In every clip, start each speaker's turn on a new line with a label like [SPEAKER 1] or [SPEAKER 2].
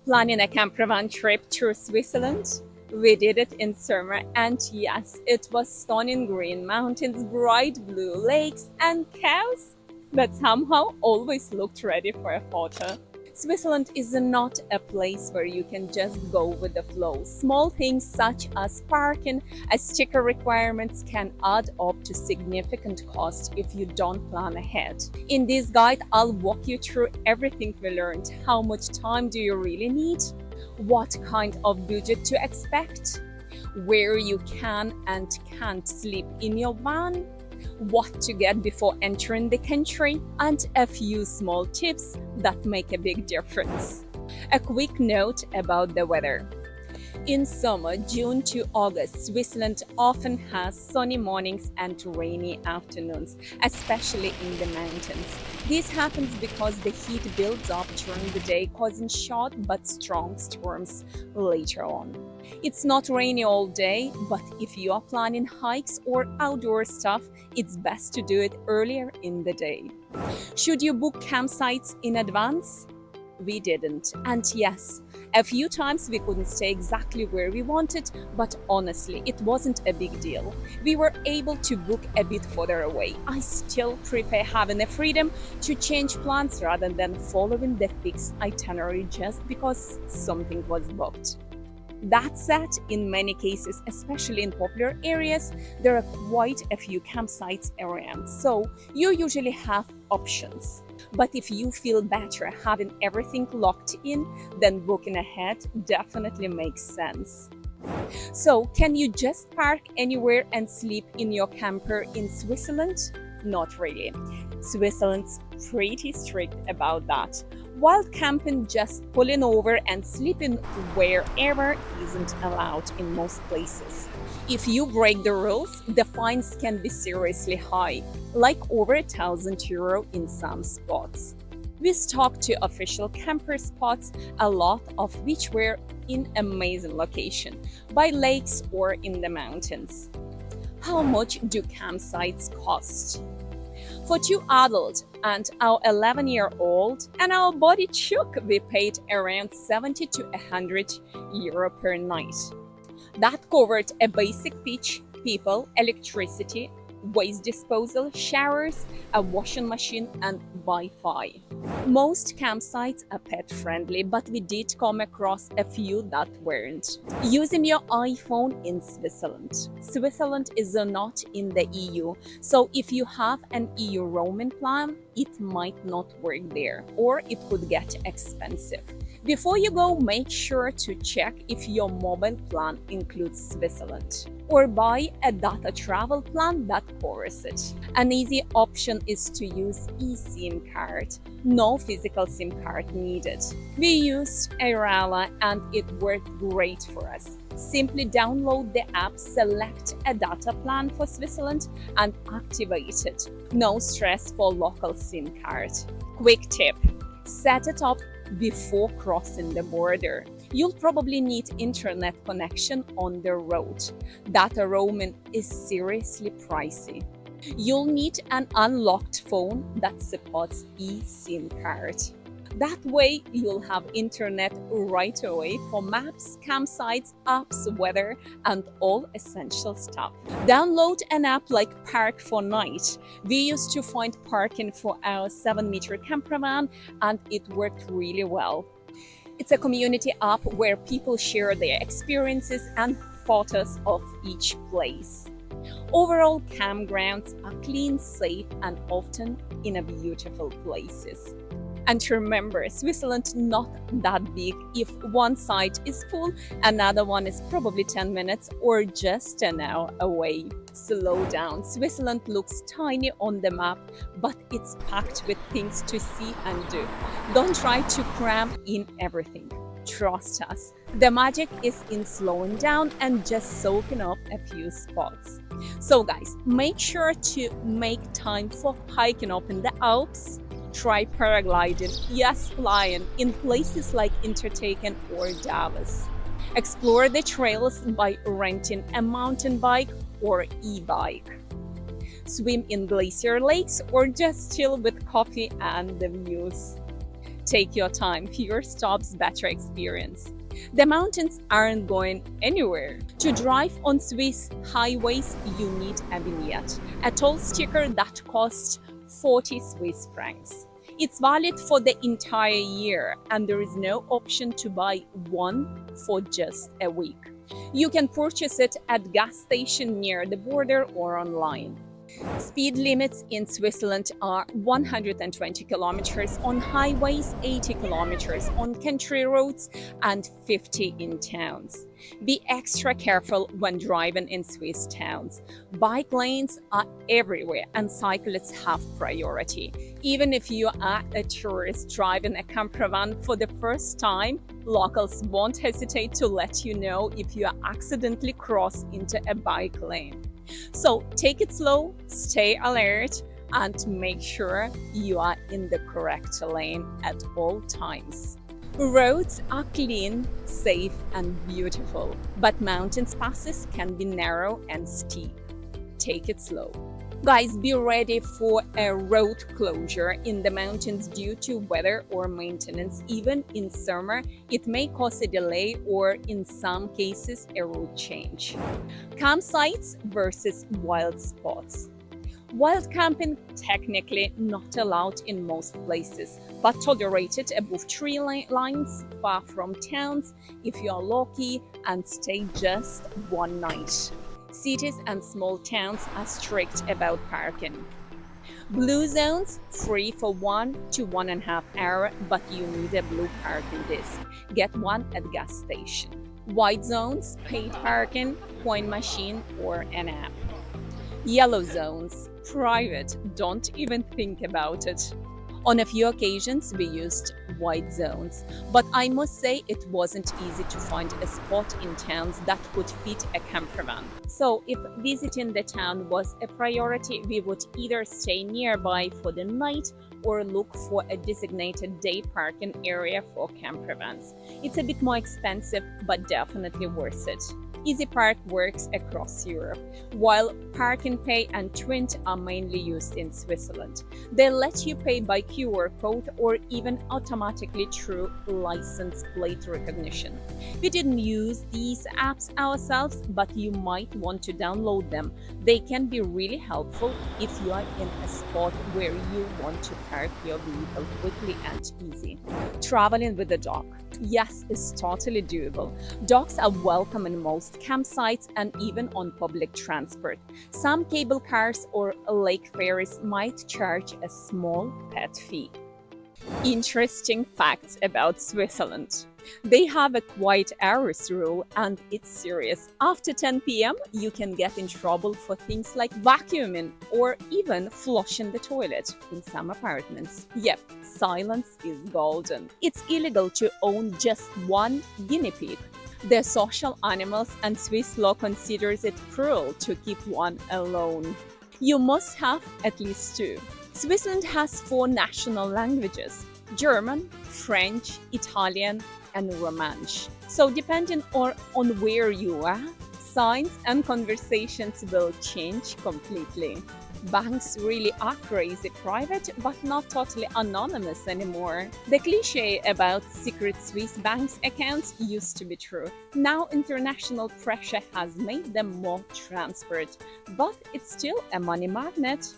[SPEAKER 1] Planning a campervan trip through Switzerland. We did it in summer, and yes, it was stunning green mountains, bright blue lakes, and cows that somehow always looked ready for a photo. Switzerland is not a place where you can just go with the flow. Small things such as parking and sticker requirements can add up to significant cost if you don't plan ahead. In this guide, I'll walk you through everything we learned. How much time do you really need? What kind of budget to expect? Where you can and can't sleep in your van? What to get before entering the country, and a few small tips that make a big difference. A quick note about the weather. In summer, June to August, Switzerland often has sunny mornings and rainy afternoons, especially in the mountains. This happens because the heat builds up during the day, causing short but strong storms later on. It's not rainy all day, but if you are planning hikes or outdoor stuff, it's best to do it earlier in the day. Should you book campsites in advance? We didn't. And yes, a few times we couldn't stay exactly where we wanted, but honestly, it wasn't a big deal. We were able to book a bit further away. I still prefer having the freedom to change plans rather than following the fixed itinerary just because something was booked. That said, in many cases, especially in popular areas, there are quite a few campsites around, so you usually have options. But if you feel better having everything locked in, then booking ahead definitely makes sense. So, can you just park anywhere and sleep in your camper in Switzerland? Not really. Switzerland's pretty strict about that. Wild camping, just pulling over and sleeping wherever, isn't allowed in most places. If you break the rules, the fines can be seriously high, like over €1,000 in some spots. We stopped to official camper spots, a lot of which were in amazing location, by lakes or in the mountains. How much do campsites cost? For two adults and our 11-year-old and our body chook, we paid around 70 to €100 per night. That covered a basic pitch, people, electricity, waste disposal, showers, a washing machine, and Wi-Fi. Most campsites are pet friendly, but we did come across a few that weren't. Using your iPhone in Switzerland. Switzerland is not in the EU, so if you have an EU roaming plan, it might not work there, or it could get expensive. Before you go, make sure to check if your mobile plan includes Switzerland, or buy a data travel plan that covers it. An easy option is to use eSIM card. No physical SIM card needed. We used Airala and it worked great for us. Simply download the app, select a data plan for Switzerland, and activate it. No stress for local SIM card. Quick tip: set it up before crossing the border. You'll probably need internet connection on the road. Data roaming is seriously pricey. You'll need an unlocked phone that supports eSIM card. That way, you'll have internet right away for maps, campsites, apps, weather, and all essential stuff. Download an app like Park for Night. We used to find parking for our 7-meter campervan, and it worked really well. It's a community app where people share their experiences and photos of each place. Overall, campgrounds are clean, safe, and often in a beautiful places. And remember, Switzerland not that big. If one site is full, another one is probably 10 minutes or just an hour away. Slow down. Switzerland looks tiny on the map, but it's packed with things to see and do. Don't try to cram in everything. Trust us. The magic is in slowing down and just soaking up a few spots. So guys, make sure to make time for hiking up in the Alps. Try paragliding, yes, flying in places like Interlaken or Davos. Explore the trails by renting a mountain bike or e-bike. Swim in glacier lakes or just chill with coffee and the views. Take your time, fewer stops, better experience. The mountains aren't going anywhere. To drive on Swiss highways, you need a vignette, a toll sticker that costs 40 Swiss francs. It's valid for the entire year, and there is no option to buy one for just a week. You can purchase it at gas station near the border or online. Speed limits in Switzerland are 120 kilometers on highways, 80 kilometers on country roads, and 50 in towns. Be extra careful when driving in Swiss towns. Bike lanes are everywhere and cyclists have priority. Even if you are a tourist driving a campervan for the first time, locals won't hesitate to let you know if you accidentally cross into a bike lane. So take it slow, stay alert, and make sure you are in the correct lane at all times. Roads are clean, safe, and beautiful, but mountain passes can be narrow and steep. Take it slow. Guys, be ready for a road closure in the mountains due to weather or maintenance. Even in summer, it may cause a delay or, in some cases, a route change. Campsites versus wild spots. Wild camping technically not allowed in most places, but tolerated above tree lines far from towns if you are lucky and stay just one night. Cities and small towns are strict about parking. Blue zones, free for 1 to 1.5 hours, but you need a blue parking disc. Get one at gas station. White zones, paid parking, coin machine, or an app. Yellow zones, private, don't even think about it. On a few occasions, we used white zones, but I must say it wasn't easy to find a spot in towns that could fit a campervan. So if visiting the town was a priority, we would either stay nearby for the night or look for a designated day parking area for campervans. It's a bit more expensive, but definitely worth it. Easy Park works across Europe, while Park and Pay and Twint are mainly used in Switzerland. They let you pay by QR code or even automatically through license plate recognition. We didn't use these apps ourselves, but you might want to download them. They can be really helpful if you are in a spot where you want to park your vehicle quickly and easy. Traveling with a dog. Yes, it's totally doable. Dogs are welcome in most campsites and even on public transport. Some cable cars or lake ferries might charge a small pet fee. Interesting facts about Switzerland. They have a quiet hours rule, and it's serious. After 10 p.m., you can get in trouble for things like vacuuming or even flushing the toilet in some apartments. Yep, silence is golden. It's illegal to own just one guinea pig. They're social animals, and Swiss law considers it cruel to keep one alone. You must have at least 2. Switzerland has 4 national languages: German, French, Italian, and Romansh. So depending on where you are, signs and conversations will change completely. Banks really are crazy private, but not totally anonymous anymore. The cliche about secret Swiss banks accounts used to be true. Now international pressure has made them more transparent, but it's still a money magnet.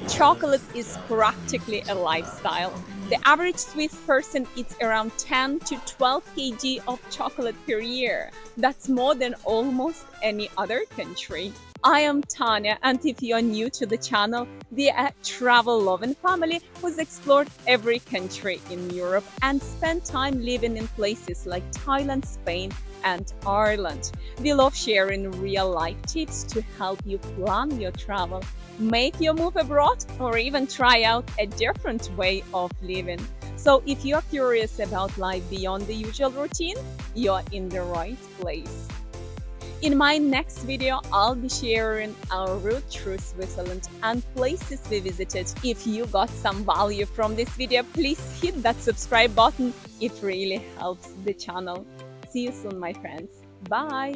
[SPEAKER 1] Chocolate is practically a lifestyle. The average Swiss person eats around 10 to 12 kg of chocolate per year. That's more than almost any other country. I am Tanya, and if you are new to the channel, we are a travel-loving family who's explored every country in Europe and spent time living in places like Thailand, Spain, and Ireland. We love sharing real-life tips to help you plan your travel, make your move abroad, or even try out a different way of living. So if you're curious about life beyond the usual routine, you're in the right place. In my next video, I'll be sharing our route through Switzerland and places we visited. If you got some value from this video, please hit that subscribe button. It really helps the channel. See you soon, my friends. Bye!